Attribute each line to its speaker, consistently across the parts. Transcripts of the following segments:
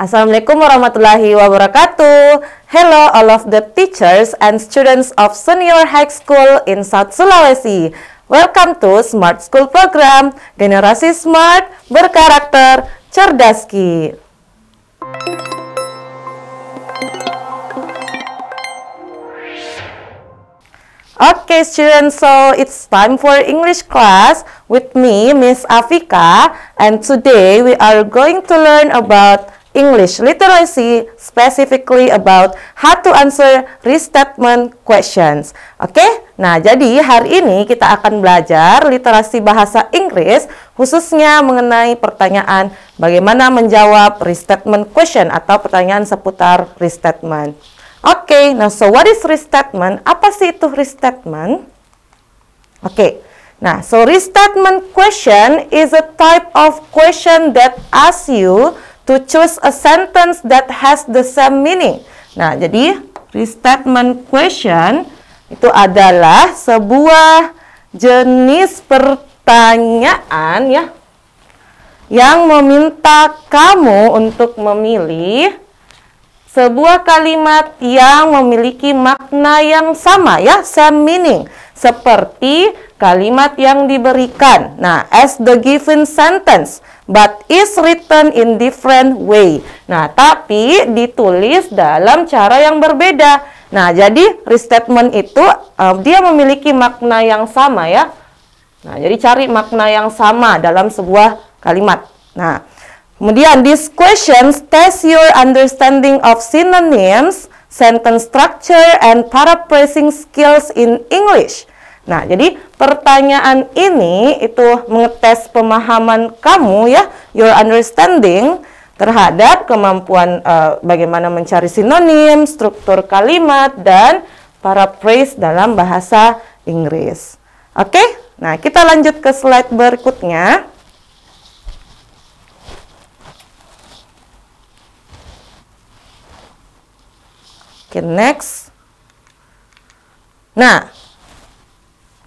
Speaker 1: Assalamualaikum warahmatullahi wabarakatuh. Hello all of the teachers and students of Senior High School in South Sulawesi. Welcome to Smart School Program, Generasi Smart berkarakter Cerdaski. Okay students, so it's time for English class with me, Miss Afika, and today we are going to learn about English literacy, specifically about how to answer restatement questions. Oke, nah jadi hari ini kita akan belajar literasi bahasa Inggris, khususnya mengenai pertanyaan bagaimana menjawab restatement question atau pertanyaan seputar restatement. Oke, nah so what is restatement? Apa sih itu restatement? Oke, nah so restatement question is a type of question that asks you to choose a sentence that has the same meaning. Nah, jadi restatement question itu adalah sebuah jenis pertanyaan ya yang meminta kamu untuk memilih sebuah kalimat yang memiliki makna yang sama ya, same meaning, seperti kalimat yang diberikan. Nah, as the given sentence, but is written in different way. Nah, tapi ditulis dalam cara yang berbeda. Nah, jadi restatement itu dia memiliki makna yang sama ya. Nah, jadi cari makna yang sama dalam sebuah kalimat. Nah, kemudian these questions test your understanding of synonyms, sentence structure, and paraphrasing skills in English. Nah, jadi pertanyaan ini itu mengetes pemahaman kamu ya, your understanding terhadap kemampuan bagaimana mencari sinonim, struktur kalimat, dan paraphrase dalam bahasa Inggris. Oke, nah kita lanjut ke slide berikutnya. Oke, next. Nah,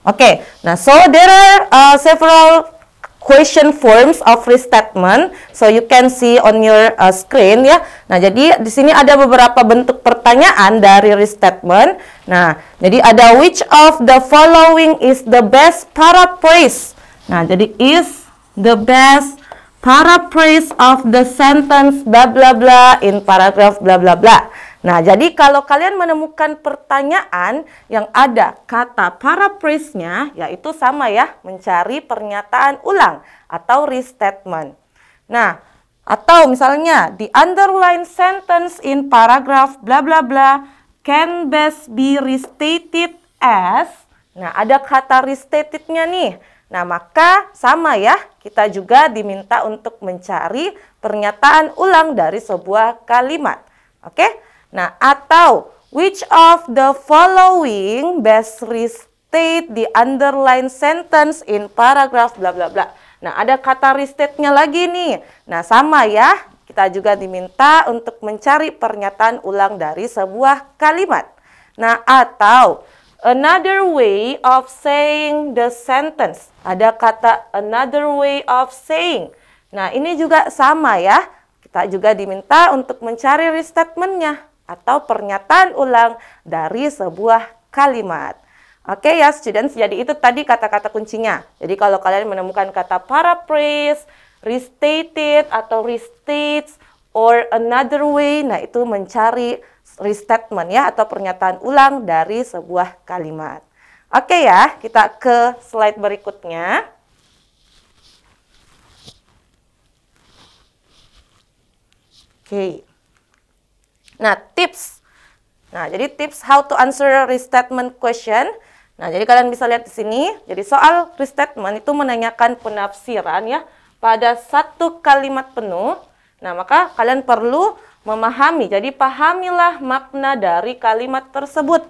Speaker 1: okay, nah so there are several question forms of restatement, so you can see on your screen ya. Nah, jadi di sini ada beberapa bentuk pertanyaan dari restatement. Nah, jadi ada which of the following is the best paraphrase. Nah, jadi is the best paraphrase of the sentence bla bla bla in paragraph bla bla bla. Nah, jadi kalau kalian menemukan pertanyaan yang ada kata paraphrase-nya, yaitu sama ya, mencari pernyataan ulang atau restatement. Nah, atau misalnya, the underlined sentence in paragraph bla bla bla can best be restated as, nah ada kata restated-nya nih. Nah, maka sama ya, kita juga diminta untuk mencari pernyataan ulang dari sebuah kalimat. Oke? Nah, atau which of the following best restate the underlined sentence in paragraph bla bla bla. Nah, ada kata restate-nya lagi nih. Nah, sama ya, kita juga diminta untuk mencari pernyataan ulang dari sebuah kalimat. Nah, atau another way of saying the sentence. Ada kata another way of saying. Nah, ini juga sama ya. Kita juga diminta untuk mencari restatement-nya atau pernyataan ulang dari sebuah kalimat. Oke ya students, jadi itu tadi kata-kata kuncinya. Jadi kalau kalian menemukan kata paraphrase, restated atau restates, or another way, nah itu mencari restatement ya atau pernyataan ulang dari sebuah kalimat. Oke ya, kita ke slide berikutnya. Oke. Nah, tips. Nah, jadi tips how to answer restatement question. Nah, jadi kalian bisa lihat di sini. Jadi soal restatement itu menanyakan penafsiran ya pada satu kalimat penuh. Nah, maka kalian perlu memahami. Jadi pahamilah makna dari kalimat tersebut.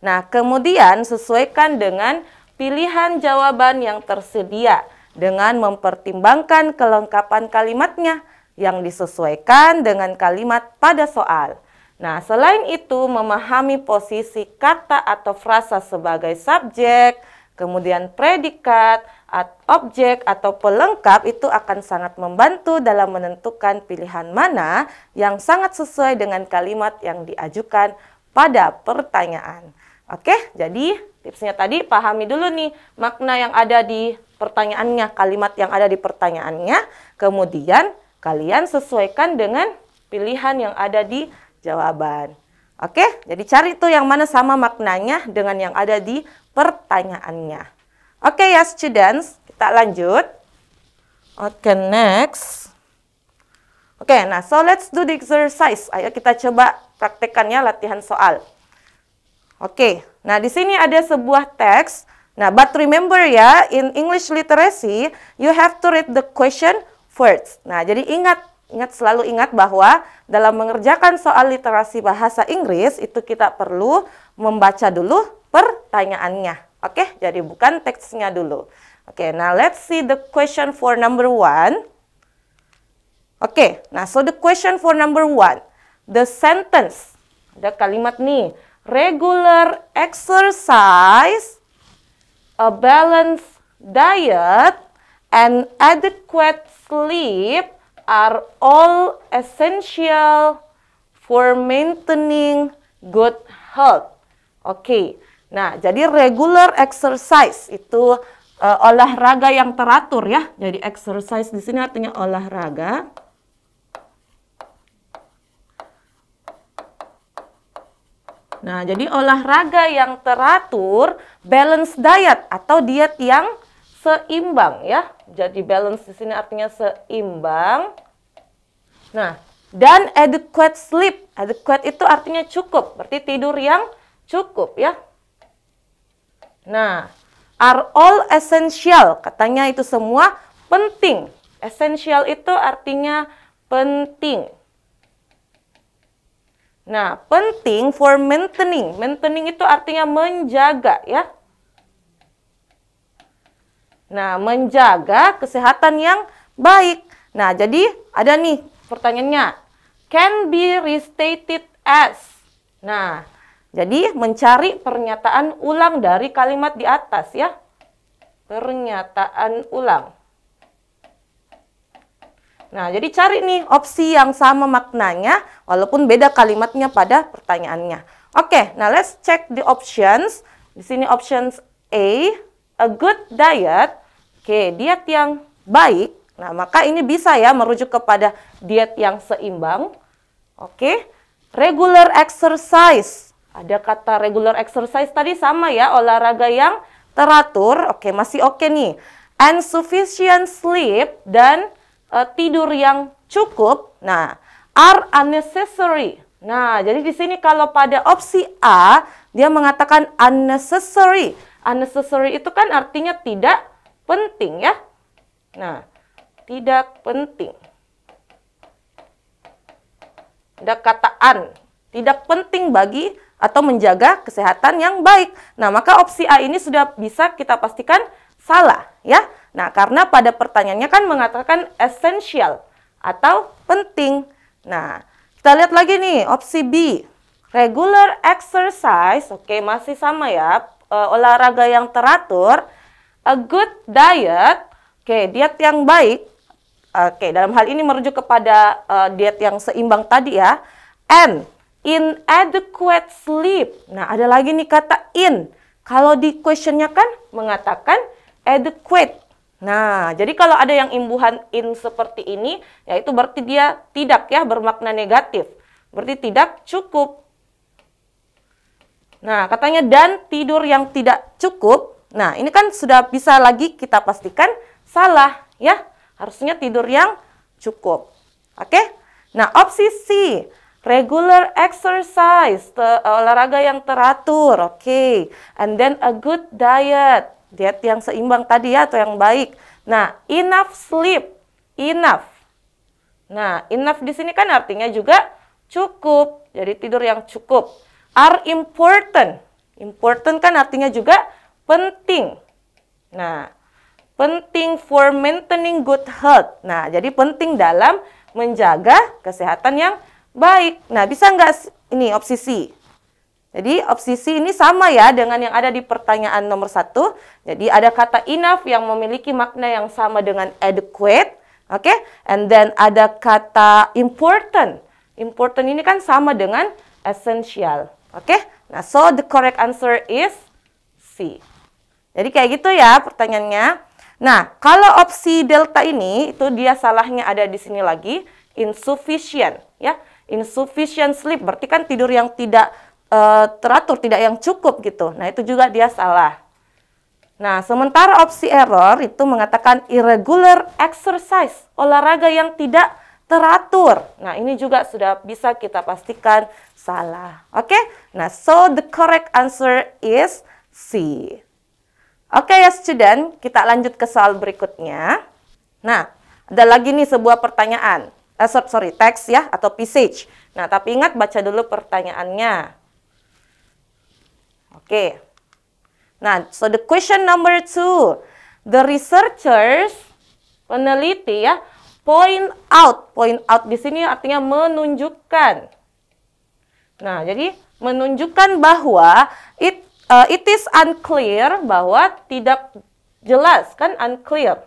Speaker 1: Nah, kemudian sesuaikan dengan pilihan jawaban yang tersedia dengan mempertimbangkan kelengkapan kalimatnya yang disesuaikan dengan kalimat pada soal. Nah, selain itu memahami posisi kata atau frasa sebagai subjek, kemudian predikat, objek atau pelengkap itu akan sangat membantu dalam menentukan pilihan mana yang sangat sesuai dengan kalimat yang diajukan pada pertanyaan. Oke, jadi tipsnya tadi pahami dulu nih makna yang ada di pertanyaannya, kalimat yang ada di pertanyaannya, kemudian kalian sesuaikan dengan pilihan yang ada di jawaban. Oke, jadi cari tuh yang mana sama maknanya dengan yang ada di pertanyaannya. Oke ya students, kita lanjut. Oke, next. Oke, nah so let's do the exercise. Ayo kita coba praktekkan ya latihan soal. Oke, nah di sini ada sebuah teks. Nah, but remember ya, in English literacy, you have to read the question first. Nah, jadi selalu ingat bahwa dalam mengerjakan soal literasi bahasa Inggris, itu kita perlu membaca dulu pertanyaannya. Oke, jadi bukan teksnya dulu. Oke, now let's see the question for number 1. Oke, nah so the question for number 1. The sentence. Ada kalimat nih. Regular exercise, a balanced diet, and adequate sleep are all essential for maintaining good health. Oke, nah jadi regular exercise itu olahraga yang teratur ya. Jadi exercise di sini artinya olahraga. Nah, jadi olahraga yang teratur, balance diet atau diet yang seimbang ya. Jadi balance di sini artinya seimbang. Nah, dan adequate sleep. Adequate itu artinya cukup, berarti tidur yang cukup ya. Nah, are all essential. Katanya itu semua penting. Essential itu artinya penting. Nah, penting for maintaining. Maintaining itu artinya menjaga ya. Nah, menjaga kesehatan yang baik. Nah, jadi ada nih pertanyaannya. Can be restated as. Nah, jadi mencari pernyataan ulang dari kalimat di atas ya. Pernyataan ulang. Nah, jadi cari nih opsi yang sama maknanya walaupun beda kalimatnya pada pertanyaannya. Oke, nah let's check the options. Di sini options a good diet. Oke, diet yang baik. Nah, maka ini bisa ya merujuk kepada diet yang seimbang. Oke, regular exercise. Ada kata regular exercise tadi sama ya, olahraga yang teratur. Oke, masih oke nih. And sufficient sleep dan tidur yang cukup. Nah, are unnecessary. Nah, jadi di sini kalau pada opsi A, dia mengatakan unnecessary. Unnecessary itu kan artinya tidak penting ya. Nah, tidak penting. Ada kata un. Tidak penting bagi atau menjaga kesehatan yang baik. Nah, maka opsi A ini sudah bisa kita pastikan salah ya. Nah, karena pada pertanyaannya kan mengatakan essential atau penting. Nah, kita lihat lagi nih opsi B. Regular exercise, oke masih sama ya, olahraga yang teratur. A good diet, oke diet yang baik. Oke, dalam hal ini merujuk kepada diet yang seimbang tadi ya. And inadequate sleep. Nah, ada lagi nih kata in. Kalau di questionnya kan mengatakan adequate. Nah, jadi kalau ada yang imbuhan in seperti ini, yaitu berarti dia tidak ya, bermakna negatif. Berarti tidak cukup. Nah, katanya dan tidur yang tidak cukup. Nah, ini kan sudah bisa lagi kita pastikan salah ya. Harusnya tidur yang cukup. Oke? Nah, opsi C. Regular exercise, olahraga yang teratur. Oke. And then a good diet. Diet yang seimbang tadi ya, atau yang baik. Nah, enough sleep. Enough. Nah, enough di sini kan artinya juga cukup. Jadi tidur yang cukup. Are important. Important kan artinya juga penting. Nah, penting for maintaining good health. Nah, jadi penting dalam menjaga kesehatan yang baik. Nah, bisa nggak ini opsi C? Jadi opsi C ini sama ya dengan yang ada di pertanyaan nomor 1. Jadi ada kata enough yang memiliki makna yang sama dengan adequate. Oke, and then ada kata important. Important ini kan sama dengan essential. Oke, nah so the correct answer is C. Jadi kayak gitu ya pertanyaannya. Nah, kalau opsi delta ini, itu dia salahnya ada di sini lagi, insufficient. Ya, insufficient sleep, berarti kan tidur yang tidak teratur, tidak yang cukup gitu. Nah, itu juga dia salah. Nah, sementara opsi error itu mengatakan irregular exercise, olahraga yang tidak teratur. Nah, ini juga sudah bisa kita pastikan salah. Oke? Nah, so the correct answer is C. Oke ya student, kita lanjut ke soal berikutnya. Nah, ada lagi nih sebuah pertanyaan. Teks ya, atau passage. Nah, tapi ingat baca dulu pertanyaannya. Oke. Nah, so the question number 2. The researchers, peneliti ya, point out di sini artinya menunjukkan. Nah, jadi menunjukkan bahwa it is unclear, bahwa tidak jelas, kan unclear.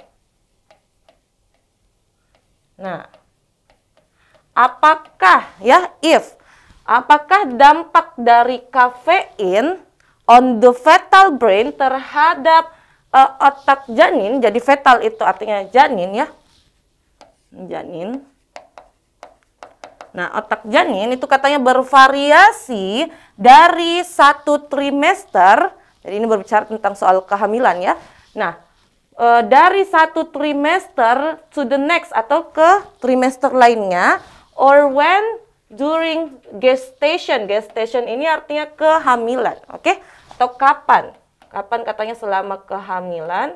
Speaker 1: Nah, apakah dampak dari kafein on the fetal brain terhadap otak janin, jadi fetal itu artinya janin ya, janin. Nah, otak janin itu katanya bervariasi dari 1 trimester. Jadi ini berbicara tentang soal kehamilan ya. Nah, dari 1 trimester to the next atau ke trimester lainnya, or when during gestation. Gestation ini artinya kehamilan, oke? Atau kapan? Kapan katanya selama kehamilan.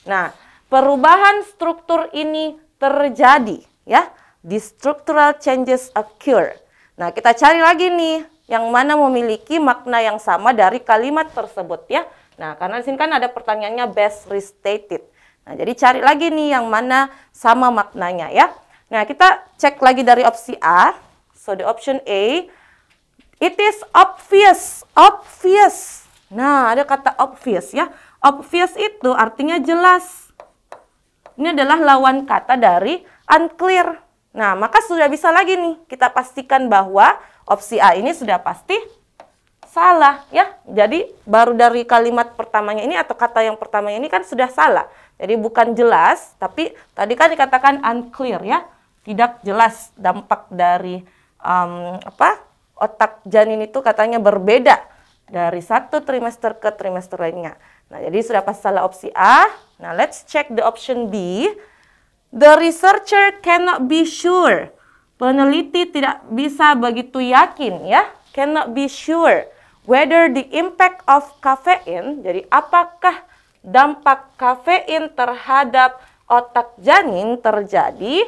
Speaker 1: Nah, perubahan struktur ini terjadi ya. The structural changes occur. Nah, kita cari lagi nih yang mana memiliki makna yang sama dari kalimat tersebut ya. Nah, karena di sini kan ada pertanyaannya best restated. Nah, jadi cari lagi nih yang mana sama maknanya ya. Nah, kita cek lagi dari opsi A. So, the option A, it is obvious. Obvious. Nah, ada kata obvious ya. Obvious itu artinya jelas. Ini adalah lawan kata dari unclear. Nah, maka sudah bisa lagi nih kita pastikan bahwa opsi A ini sudah pasti salah ya. Jadi baru dari kalimat pertamanya ini atau kata yang pertamanya ini kan sudah salah. Jadi bukan jelas, tapi tadi kan dikatakan unclear ya. Tidak jelas dampak dari otak janin itu katanya berbeda dari 1 trimester ke trimester lainnya. Nah, jadi sudah pasti salah opsi A. Nah, let's check the option B. The researcher cannot be sure. Peneliti tidak bisa begitu yakin ya. Cannot be sure whether the impact of caffeine. Jadi apakah dampak kafein terhadap otak janin terjadi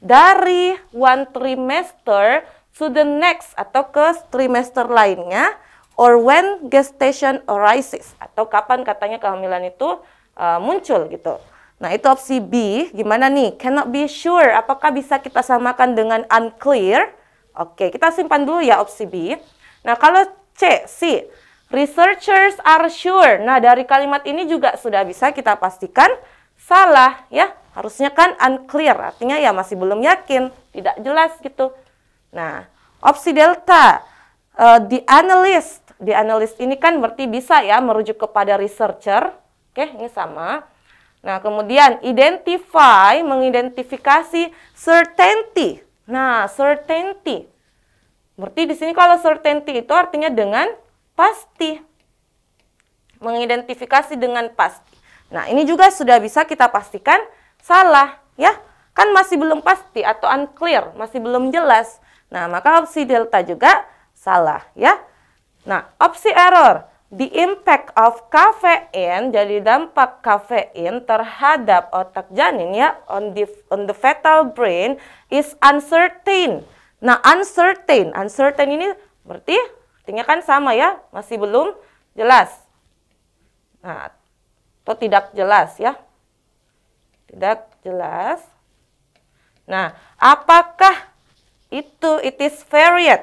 Speaker 1: dari 1 trimester to the next atau ke trimester lainnya, or when gestation arises, atau kapan katanya kehamilan itu muncul gitu. Nah, itu opsi B. Gimana nih? Cannot be sure. Apakah bisa kita samakan dengan unclear? Oke, kita simpan dulu ya opsi B. Nah, kalau C. Researchers are sure. Nah, dari kalimat ini juga sudah bisa kita pastikan salah ya. Harusnya kan unclear. Artinya ya masih belum yakin. Tidak jelas gitu. Nah, opsi delta. The analyst. The analyst ini kan berarti bisa ya merujuk kepada researcher. Oke, ini sama. Nah, kemudian identify, mengidentifikasi certainty. Nah, certainty. Berarti di sini kalau certainty itu artinya dengan pasti. Mengidentifikasi dengan pasti. Nah, ini juga sudah bisa kita pastikan salah, ya. Kan masih belum pasti atau unclear, masih belum jelas. Nah, maka opsi delta juga salah, ya. Nah, opsi error. The impact of caffeine, jadi dampak kafein terhadap otak janin ya, on the fetal brain is uncertain. Nah, uncertain ini berarti artinya kan sama ya, masih belum jelas. Nah, atau tidak jelas ya. Tidak jelas. Nah, apakah it is varied?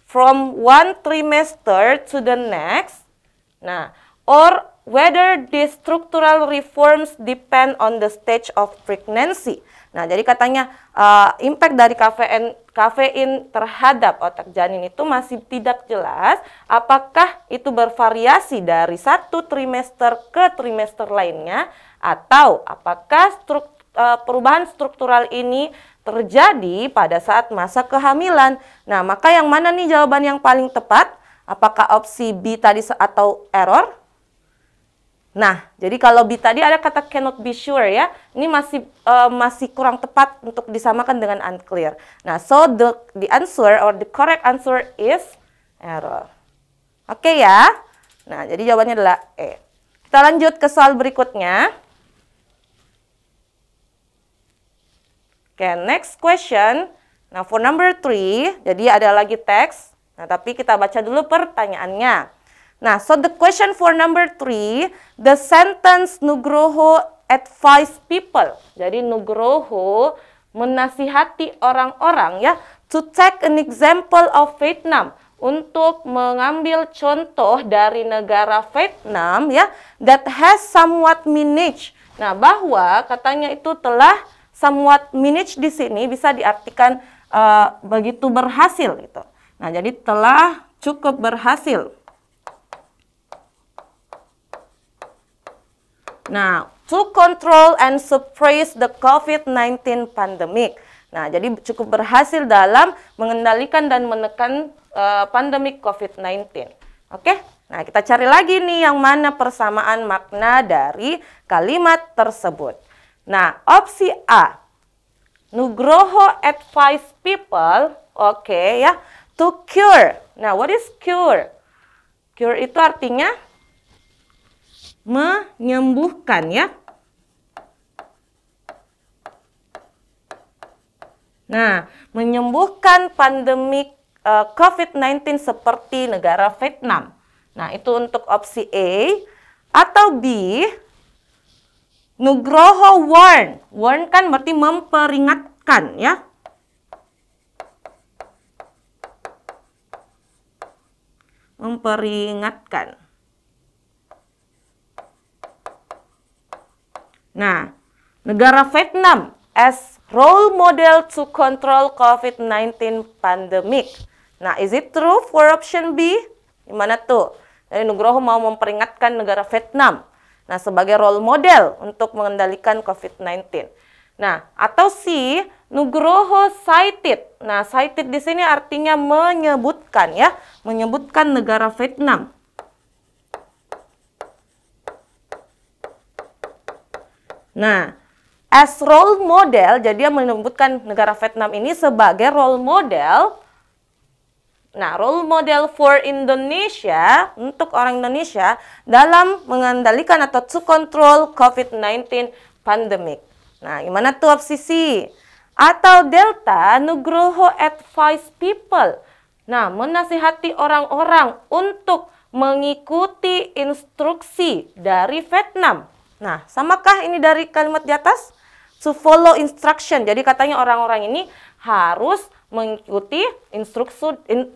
Speaker 1: from one trimester to the next. Nah, or whether the structural reforms depend on the stage of pregnancy. Nah, jadi katanya impact dari kafein terhadap otak janin itu masih tidak jelas. Apakah itu bervariasi dari satu trimester ke trimester lainnya, atau apakah perubahan struktural ini terjadi pada saat masa kehamilan. Nah, maka yang mana nih jawaban yang paling tepat? Apakah opsi B tadi atau error? Nah, jadi kalau B tadi ada kata cannot be sure ya. Ini masih kurang tepat untuk disamakan dengan unclear. Nah, so the answer or the correct answer is error. Oke ya. Nah, jadi jawabannya adalah E. Kita lanjut ke soal berikutnya. Oke, next question. Nah, for number 3, jadi ada lagi teks. Nah, tapi kita baca dulu pertanyaannya. Nah, so the question for number 3, the sentence Nugroho advise people. Jadi Nugroho menasihati orang-orang ya, to take an example of Vietnam. Untuk mengambil contoh dari negara Vietnam ya, that has somewhat managed. Nah, bahwa katanya itu telah somewhat managed di sini bisa diartikan begitu berhasil gitu. Nah, jadi telah cukup berhasil. Nah, to control and suppress the COVID-19 pandemic. Nah, jadi cukup berhasil dalam mengendalikan dan menekan pandemik COVID-19. Oke? Nah, kita cari lagi nih yang mana persamaan makna dari kalimat tersebut. Nah, opsi A, Nugroho advise people, oke ya, to cure. Nah, what is cure? Cure itu artinya menyembuhkan ya. Nah, menyembuhkan pandemik COVID-19 seperti negara Vietnam. Nah, itu untuk opsi A. Atau B, Nugroho warn. Warn kan berarti memperingatkan ya. Memperingatkan. Nah, negara Vietnam as role model to control COVID-19 pandemic. Nah, is it true for option B? Gimana tuh? Jadi Nugroho mau memperingatkan negara Vietnam. Nah, sebagai role model untuk mengendalikan COVID-19. Nah, atau C, Nugroho cited. Nah, cited di sini artinya menyebutkan ya, menyebutkan negara Vietnam. Nah, as role model, jadi dia menyebutkan negara Vietnam ini sebagai role model. Nah, role model for Indonesia, untuk orang Indonesia, dalam mengendalikan atau to control COVID-19 pandemic. Nah, gimana tuh opsi C? Atau Delta, Nugroho advise people. Nah, menasihati orang-orang untuk mengikuti instruksi dari Vietnam. Nah, samakah ini dari kalimat di atas? To follow instruction. Jadi katanya orang-orang ini harus mengikuti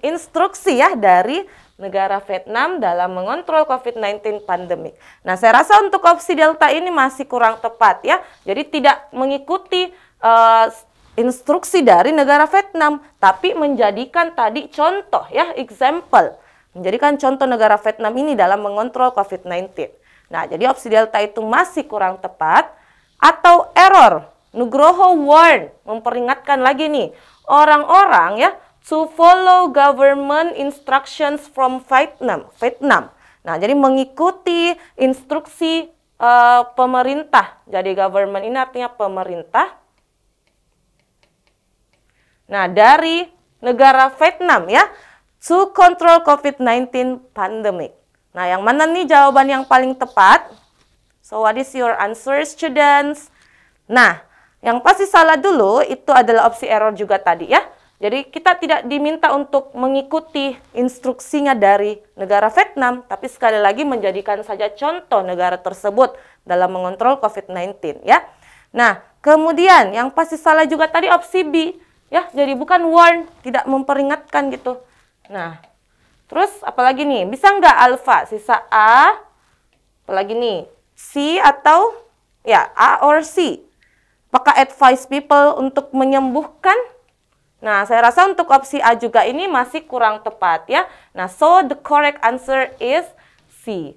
Speaker 1: instruksi ya dari negara Vietnam dalam mengontrol COVID-19 pandemik. Nah, saya rasa untuk opsi Delta ini masih kurang tepat ya. Jadi tidak mengikuti instruksi dari negara Vietnam, tapi menjadikan tadi contoh ya, example. Menjadikan contoh negara Vietnam ini dalam mengontrol COVID-19. Nah, jadi opsi Delta itu masih kurang tepat. Atau error, Nugroho warn, memperingatkan lagi nih orang-orang ya, to follow government instructions from Vietnam. Nah, jadi mengikuti instruksi pemerintah. Jadi government ini artinya pemerintah. Nah, dari negara Vietnam ya, to control COVID-19 pandemic. Nah, yang mana nih jawaban yang paling tepat? So, what is your answer, students? Nah, yang pasti salah dulu itu adalah opsi error juga tadi ya. Jadi kita tidak diminta untuk mengikuti instruksinya dari negara Vietnam, tapi sekali lagi menjadikan saja contoh negara tersebut dalam mengontrol COVID-19 ya. Nah, kemudian yang pasti salah juga tadi opsi B ya. Jadi bukan warn, tidak memperingatkan gitu. Nah, terus apalagi nih? Bisa nggak alpha? Sisa A, apalagi nih? C atau ya A or C? Apakah advise people untuk menyembuhkan? Nah, saya rasa untuk opsi A juga ini masih kurang tepat ya. Nah, so the correct answer is C.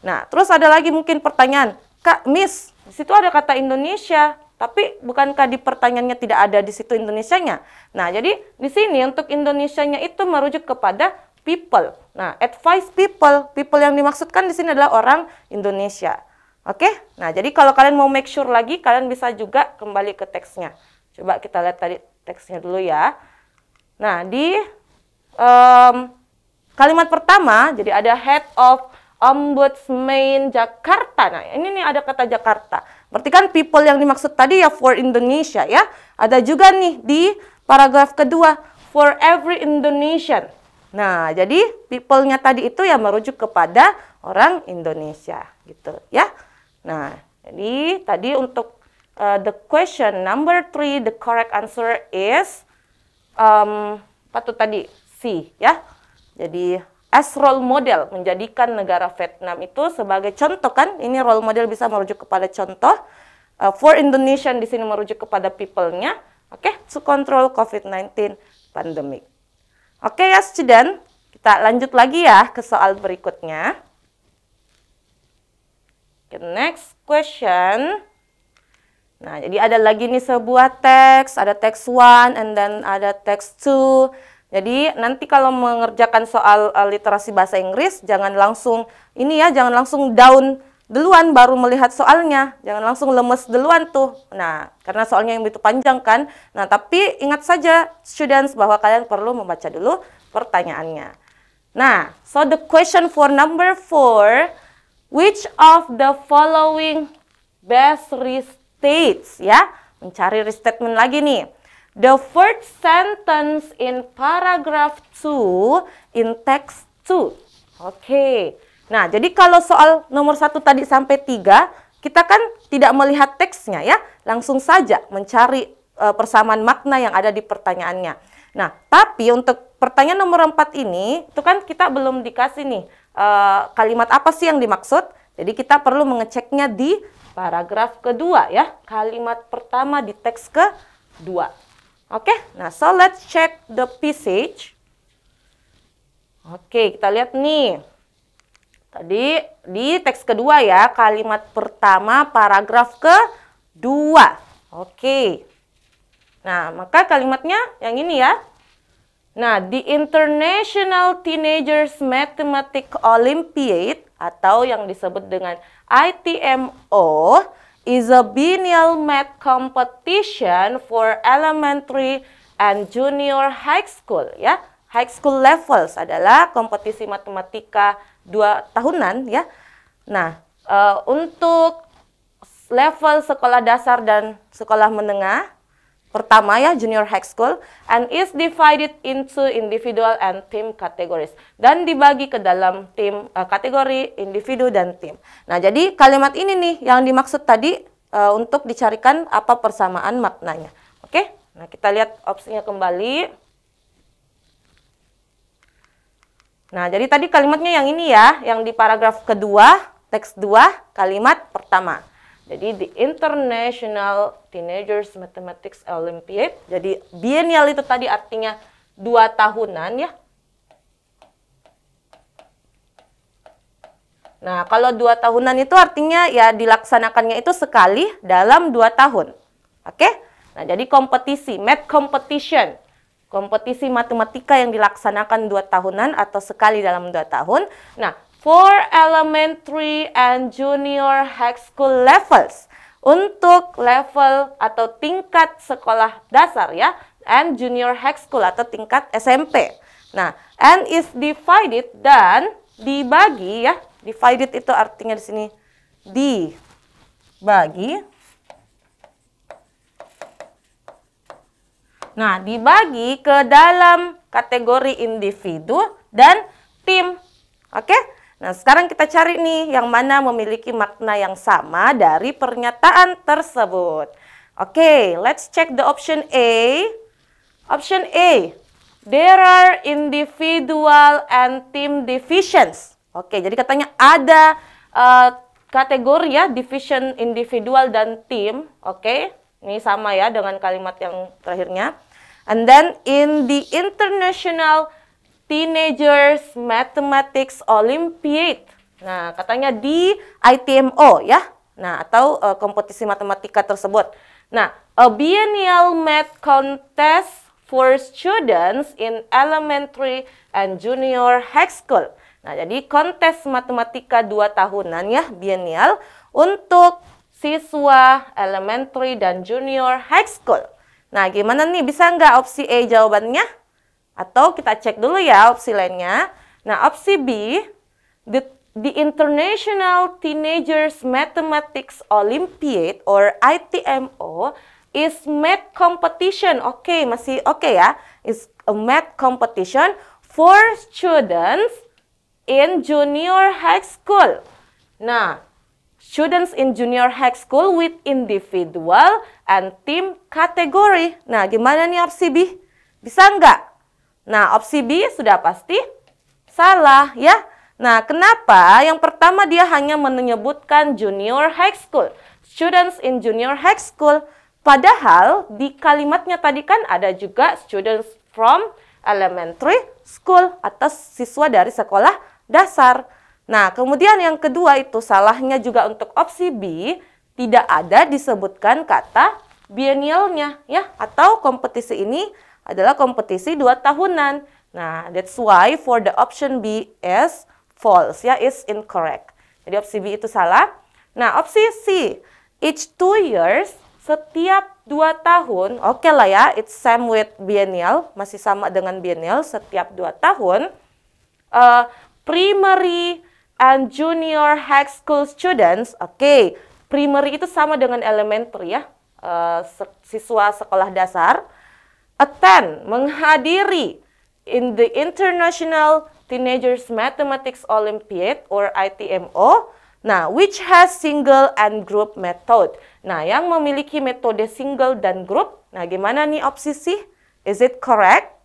Speaker 1: Nah, terus ada lagi mungkin pertanyaan, Kak, Miss, di situ ada kata Indonesia, tapi bukankah di pertanyaannya tidak ada di situ Indonesianya? Nah, jadi di sini untuk Indonesianya itu merujuk kepada people. Nah, advise people, people yang dimaksudkan di sini adalah orang Indonesia. Oke? Nah, jadi kalau kalian mau make sure lagi, kalian bisa juga kembali ke teksnya. Coba kita lihat tadi teksnya dulu ya. Nah, di kalimat pertama, jadi ada head of Ombudsman Jakarta. Nah, ini nih ada kata Jakarta. Berarti kan people yang dimaksud tadi ya for Indonesia ya. Ada juga nih di paragraf kedua, for every Indonesian. Nah, jadi people-nya tadi itu ya merujuk kepada orang Indonesia gitu ya. Nah, jadi tadi untuk the question number 3, the correct answer is apa tuh tadi? C ya. Jadi as role model, menjadikan negara Vietnam itu sebagai contoh kan. Ini role model bisa merujuk kepada contoh. For Indonesian di sini merujuk kepada people-nya. Oke, to control COVID-19 pandemic. Oke ya student, kita lanjut lagi ya ke soal berikutnya. Okay, next question. Nah, jadi ada lagi nih sebuah teks, ada teks 1 and then ada teks 2. Jadi nanti kalau mengerjakan soal literasi bahasa Inggris, jangan langsung ini ya, jangan langsung down duluan baru melihat soalnya. Jangan langsung lemes duluan tuh. Nah, karena soalnya yang begitu panjang kan. Nah, tapi ingat saja students bahwa kalian perlu membaca dulu pertanyaannya. Nah, so the question for number 4, which of the following best restates ya? Mencari restatement lagi nih. The first sentence in paragraph 2 in text 2. Oke. Nah, jadi kalau soal nomor 1 tadi sampai 3, kita kan tidak melihat teksnya ya. Langsung saja mencari persamaan makna yang ada di pertanyaannya. Nah, tapi untuk pertanyaan nomor 4 ini, itu kan kita belum dikasih nih kalimat apa sih yang dimaksud. Jadi kita perlu mengeceknya di paragraf kedua ya. Kalimat pertama di teks kedua. Oke, nah so let's check the passage. Oke, kita lihat nih. Tadi di teks kedua ya, kalimat pertama paragraf kedua. Oke. Nah, maka kalimatnya yang ini ya. Nah, the International Teenagers Mathematics Olympiad atau yang disebut dengan ITMO is a biennial math competition for elementary and junior high school ya. High school levels adalah kompetisi matematika 2 tahunan ya. Nah, untuk level sekolah dasar dan sekolah menengah pertama ya, junior high school, and is divided into individual and team categories. Dan dibagi ke dalam tim, kategori, individu, dan tim. Nah, jadi kalimat ini nih yang dimaksud tadi untuk dicarikan apa persamaan maknanya. Oke, nah kita lihat opsinya kembali. Nah, jadi tadi kalimatnya yang ini ya, yang di paragraf kedua, teks 2, kalimat pertama. Jadi the International Teenagers Mathematics Olympiad. Jadi biennial itu tadi artinya 2 tahunan ya. Nah, kalau 2 tahunan itu artinya ya dilaksanakannya itu sekali dalam 2 tahun. Oke? Nah, jadi kompetisi, math competition. Kompetisi matematika yang dilaksanakan 2 tahunan atau sekali dalam 2 tahun. Nah, for elementary and junior high school levels. Untuk level atau tingkat sekolah dasar ya. And junior high school atau tingkat SMP. Nah, and is divided dan dibagi ya. Divided itu artinya di sini dibagi. Nah, dibagi ke dalam kategori individu dan tim. Oke? Nah, sekarang kita cari nih yang mana memiliki makna yang sama dari pernyataan tersebut. Oke, let's check the option A. Option A. there are individual and team divisions. Oke, jadi katanya ada kategori ya, division individual dan tim. Oke, ini sama ya dengan kalimat yang terakhirnya. And then in the International Teenagers Mathematics Olympiad. Nah, katanya di ITMO ya. Nah, atau kompetisi matematika tersebut. Nah, a biennial math contest for students in elementary and junior high school. Nah, jadi kontes matematika 2 tahunan ya, biennial, untuk siswa elementary dan junior high school. Nah, gimana nih? Bisa nggak opsi A jawabannya? Atau kita cek dulu ya opsi lainnya. Nah, opsi B, the International Teenagers Mathematics Olympiad or ITMO is math competition. Oke, masih oke ya. Is a math competition for students in junior high school. Nah, students in junior high school with individual and team category. Nah, gimana nih opsi B? Bisa nggak? Nah, opsi B sudah pasti salah ya. Nah, kenapa? Yang pertama dia hanya menyebutkan junior high school. Students in junior high school. Padahal di kalimatnya tadi kan ada juga students from elementary school atau siswa dari sekolah dasar. Nah, kemudian yang kedua itu salahnya juga untuk opsi B, tidak ada disebutkan kata biennialnya ya, atau kompetisi ini adalah kompetisi 2 tahunan. Nah, that's why for the option B is false ya, is incorrect. Jadi opsi B itu salah. Nah, opsi C, each 2 years, setiap 2 tahun, oke lah ya, it's same with biennial, masih sama dengan biennial, setiap 2 tahun, primary and junior high school students, oke, primary itu sama dengan elementary ya, siswa sekolah dasar, attend, menghadiri in the International Teenagers Mathematics Olympiad or ITMO, nah, which has single and group method. Nah, yang memiliki metode single dan group. Nah, gimana nih opsi C? Is it correct?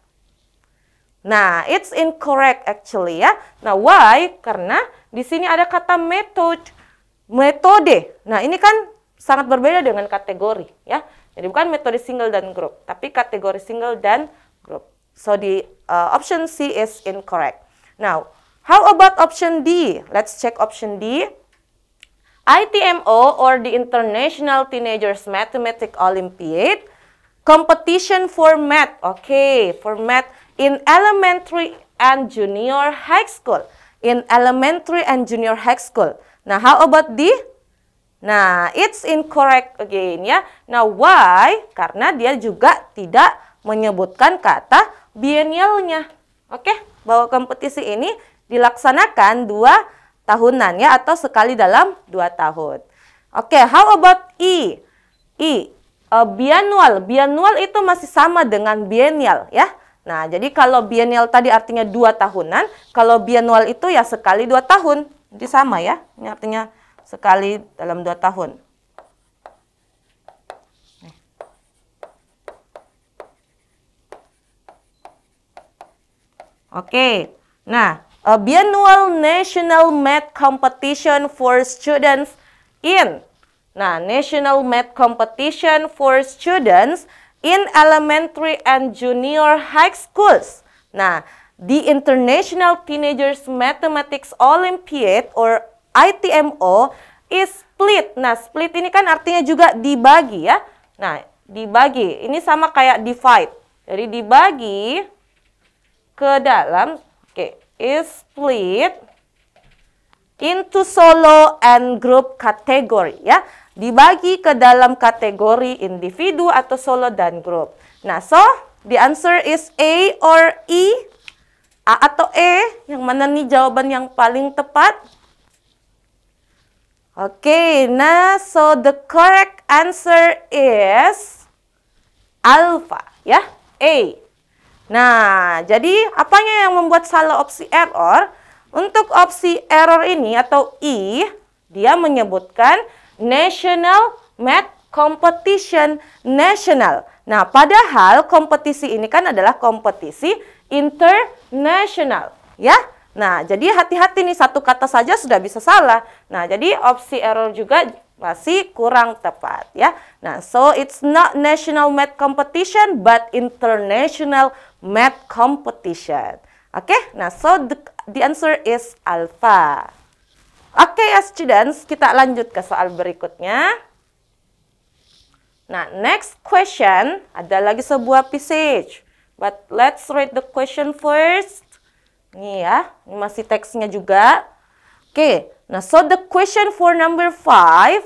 Speaker 1: Nah, it's incorrect actually ya. Nah, why? Karena di sini ada kata method, metode. Nah, ini kan sangat berbeda dengan kategori ya. Jadi bukan metode single dan group, tapi kategori single dan group. So, the option C is incorrect. Now, how about option D? Let's check option D. ITMO or the International Teenagers Mathematics Olympiad, competition for math. Okay, for math in elementary and junior high school. In elementary and junior high school. Nah, how about D? Nah, it's incorrect again ya. Nah, why? Karena dia juga tidak menyebutkan kata biennialnya. Oke, bahwa kompetisi ini dilaksanakan 2 tahunan ya, atau sekali dalam 2 tahun. Oke, how about E? Biannual. Biannual itu masih sama dengan biennial ya. Nah, jadi kalau biennial tadi artinya 2 tahunan, kalau biannual itu ya sekali 2 tahun. Jadi sama ya, ini artinya sekali dalam 2 tahun. Oke, nah, a biannual national math competition for students in. Nah, national math competition for students in elementary and junior high schools. Nah, the International Teenagers Mathematics Olympiad or ITMO is split. Nah, split ini kan artinya juga dibagi ya. Nah, dibagi. Ini sama kayak divide. Jadi dibagi ke dalam, is split into solo and group category ya. Dibagi ke dalam kategori individu atau solo dan grup. Nah, so the answer is A or E? A atau E? Yang mana nih jawaban yang paling tepat? Oke, nah so the correct answer is alpha ya, A. Nah, jadi apanya yang membuat salah opsi error? Untuk opsi error ini atau E, dia menyebutkan National Math competition national. Nah, padahal kompetisi ini kan adalah kompetisi international, ya. Nah, jadi hati-hati nih, satu kata saja sudah bisa salah. Nah, jadi opsi error juga masih kurang tepat, ya. Nah, so it's not national math competition but international math competition. Oke, nah so the answer is alpha. Oke ya students, kita lanjut ke soal berikutnya. Nah, next question, ada lagi sebuah passage. But let's read the question first. Nih ya, ini masih teksnya juga. Oke, nah so the question for number 5,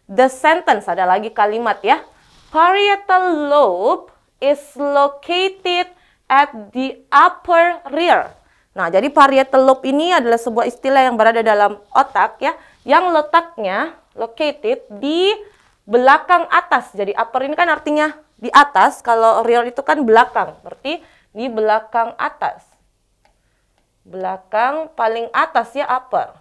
Speaker 1: the sentence, ada lagi kalimat ya. Parietal lobe is located at the upper rear. Nah, jadi parietal lobe ini adalah sebuah istilah yang berada dalam otak ya, yang letaknya located di belakang atas. Jadi upper ini kan artinya di atas, kalau rear itu kan belakang, berarti di belakang atas. Belakang paling atas ya, upper.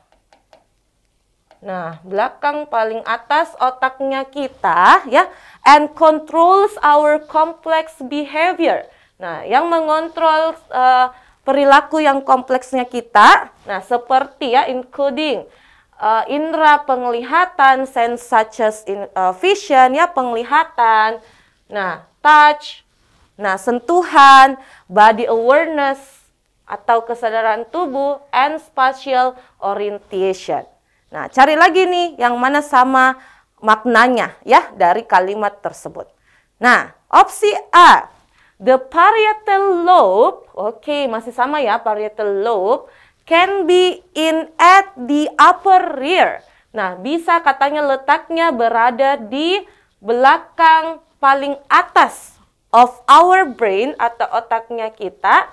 Speaker 1: Nah, belakang paling atas otaknya kita ya, and controls our complex behavior. Nah, yang mengontrol perilaku yang kompleksnya kita, nah seperti ya, including indera penglihatan, sense such as vision ya, penglihatan, nah touch, nah sentuhan, body awareness atau kesadaran tubuh, and spatial orientation. Nah, cari lagi nih yang mana sama maknanya ya dari kalimat tersebut. Nah, opsi A, the parietal lobe, oke, masih sama ya, parietal lobe can be in at the upper rear. Nah, bisa katanya letaknya berada di belakang paling atas of our brain atau otaknya kita,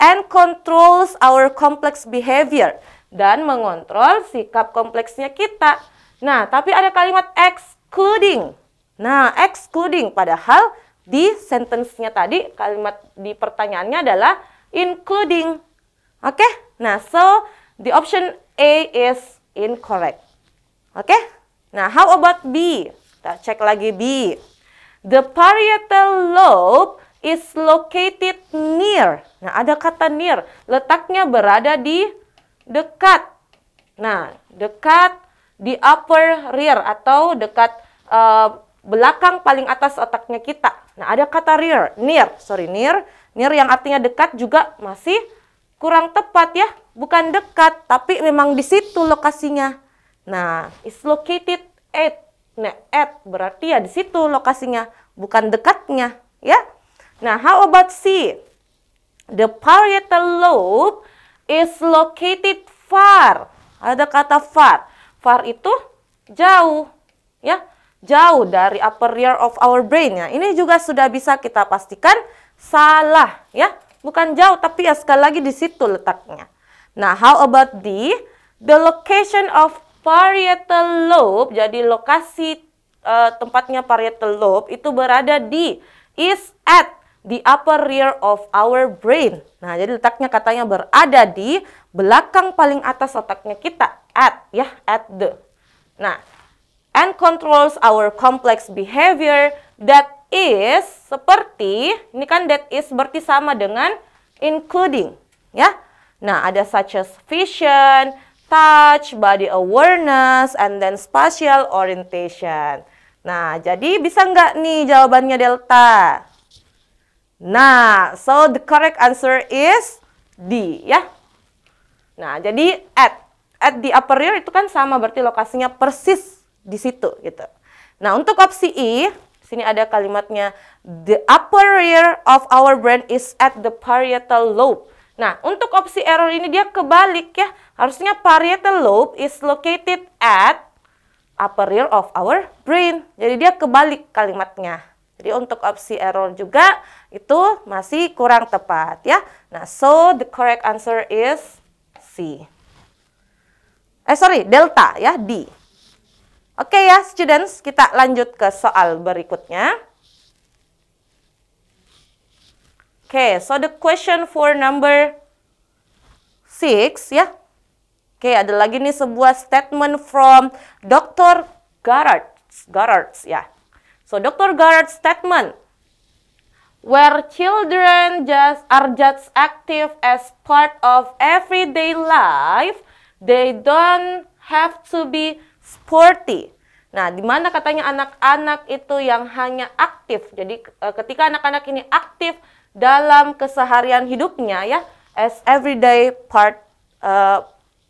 Speaker 1: and controls our complex behavior, dan mengontrol sikap kompleksnya kita. Nah, tapi ada kalimat excluding. Nah, excluding, padahal di sentence-nya tadi, kalimat di pertanyaannya adalah including. Oke, nah so the option A is incorrect. Oke, nah how about B? Kita cek lagi B. The parietal lobe is located near. Nah, ada kata near, letaknya berada di dekat. Nah, dekat di upper rear atau dekat belakang paling atas otaknya kita. Nah, ada kata near yang artinya dekat juga masih kurang tepat ya. Bukan dekat, tapi memang di situ lokasinya. Nah, is located at. Nah, at berarti ya di situ lokasinya, bukan dekatnya ya. Nah, how about C? The parietal lobe is located far. Ada kata far. Far itu jauh, ya. Jauh dari upper rear of our brain. Ya. Ini juga sudah bisa kita pastikan salah, ya. Bukan jauh, tapi ya sekali lagi di situ letaknya. Nah, how about D? The location of parietal lobe, jadi lokasi tempatnya parietal lobe itu berada di, is at the upper rear of our brain. Nah, jadi letaknya katanya berada di belakang paling atas otaknya kita. At, ya, at the. Nah, and controls our complex behavior, that is, seperti, ini kan that is berarti sama dengan including, ya. Nah, ada such as vision, touch, body awareness, and then spatial orientation. Nah, jadi bisa nggak nih jawabannya Delta? Nah, so the correct answer is D, ya. Nah, jadi at the upper rear itu kan sama, berarti lokasinya persis di situ, gitu. Nah, untuk opsi E, sini ada kalimatnya, the upper rear of our brain is at the parietal lobe. Nah, untuk opsi error ini dia kebalik ya. Harusnya parietal lobe is located at upper rear of our brain. Jadi dia kebalik kalimatnya. Jadi untuk opsi error juga itu masih kurang tepat ya. Nah, so the correct answer is C. Delta ya, D. Oke ya students, kita lanjut ke soal berikutnya. Oke, so the question for number 6 ya. Oke, ada lagi nih sebuah statement from Dr. Goddard. Goddard's, yeah. So Dr. Goddard's statement, where children are just active as part of everyday life, they don't have to be sporty. Nah, di mana katanya anak-anak itu yang hanya aktif. Jadi ketika anak-anak ini aktif dalam keseharian hidupnya, ya, as everyday part,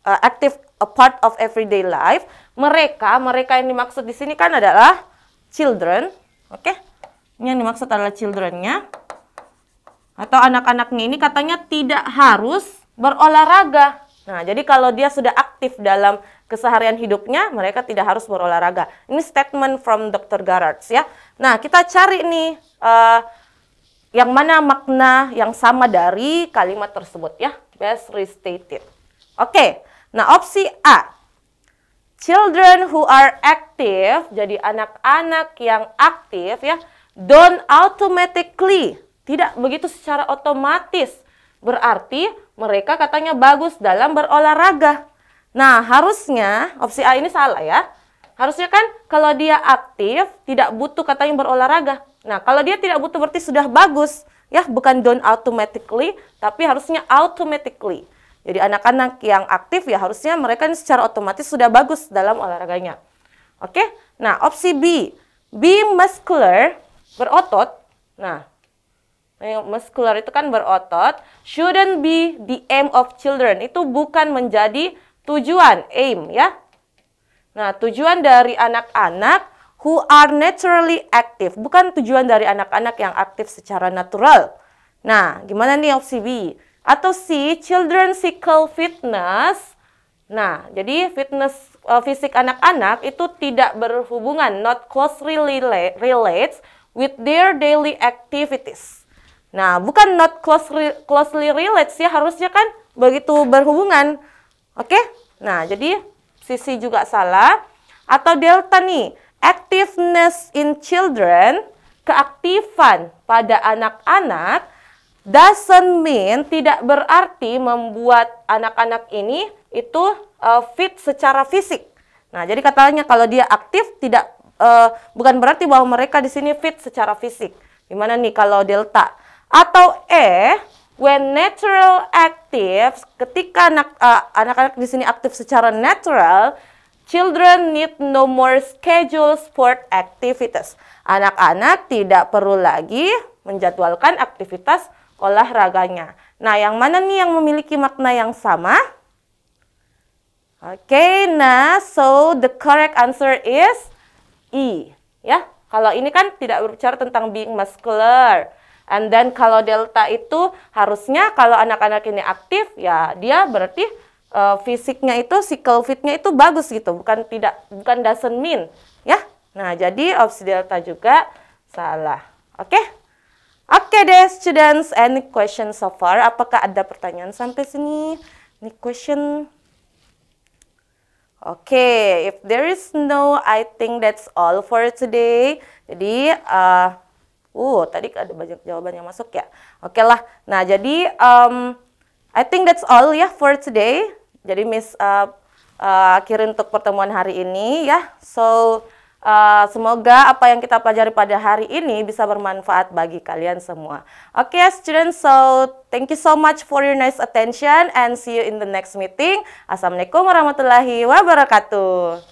Speaker 1: active a part of everyday life, mereka yang dimaksud di sini kan adalah children, oke? Ini yang dimaksud adalah children-nya. Atau anak-anaknya ini katanya tidak harus berolahraga. Nah, jadi kalau dia sudah aktif dalam keseharian hidupnya, mereka tidak harus berolahraga. Ini statement from Dr. Goddard's, ya. Nah, kita cari nih yang mana makna yang sama dari kalimat tersebut, ya. Best restated. Oke, nah opsi A. Children who are active, jadi anak-anak yang aktif, ya, don't automatically, tidak begitu secara otomatis. Berarti mereka katanya bagus dalam berolahraga. Nah, harusnya opsi A ini salah, ya. Harusnya kan kalau dia aktif, tidak butuh katanya berolahraga. Nah, kalau dia tidak butuh berarti sudah bagus, ya, bukan don't automatically, tapi harusnya automatically. Jadi anak-anak yang aktif ya harusnya mereka secara otomatis sudah bagus dalam olahraganya. Oke, nah opsi B. Be muscular, berotot. Nah, muscular itu kan berotot. Shouldn't be the aim of children. Itu bukan menjadi tujuan, aim, ya. Nah, tujuan dari anak-anak who are naturally active. Bukan tujuan dari anak-anak yang aktif secara natural. Nah, gimana nih opsi B? Atau C, children physical fitness. Nah, jadi fitness fisik anak-anak itu tidak berhubungan, not closely relates with their daily activities. Nah, bukan not closely relates, ya, harusnya kan begitu berhubungan. Oke? Nah, jadi sisi juga salah. Atau delta nih, activeness in children, keaktifan pada anak-anak, doesn't mean, tidak berarti membuat anak-anak ini itu fit secara fisik. Nah, jadi katanya kalau dia aktif tidak bukan berarti bahwa mereka di sini fit secara fisik. Gimana nih kalau delta? Atau E, when natural active, ketika anak-anak di sini aktif secara natural, children need no more scheduled sport activities. Anak-anak tidak perlu lagi menjadwalkan aktivitas olahraganya. Nah, yang mana nih yang memiliki makna yang sama? Oke, nah, so the correct answer is E. Ya, kalau ini kan tidak berbicara tentang being muscular. And then kalau delta itu harusnya kalau anak-anak ini aktif, ya dia berarti fisiknya itu, physical fitnya itu bagus gitu, bukan doesn't mean, ya. Nah, jadi opsi delta juga salah. Oke? Oke deh, students, any question so far? Apakah ada pertanyaan sampai sini? Any question? Oke, if there is no, I think that's all for today. Jadi, tadi ada banyak jawaban yang masuk ya. Oke lah, nah jadi, I think that's all ya for today. Jadi Miss akhirin untuk pertemuan hari ini ya. So, semoga apa yang kita pelajari pada hari ini bisa bermanfaat bagi kalian semua. Oke, students, so thank you so much for your nice attention and see you in the next meeting. Assalamualaikum warahmatullahi wabarakatuh.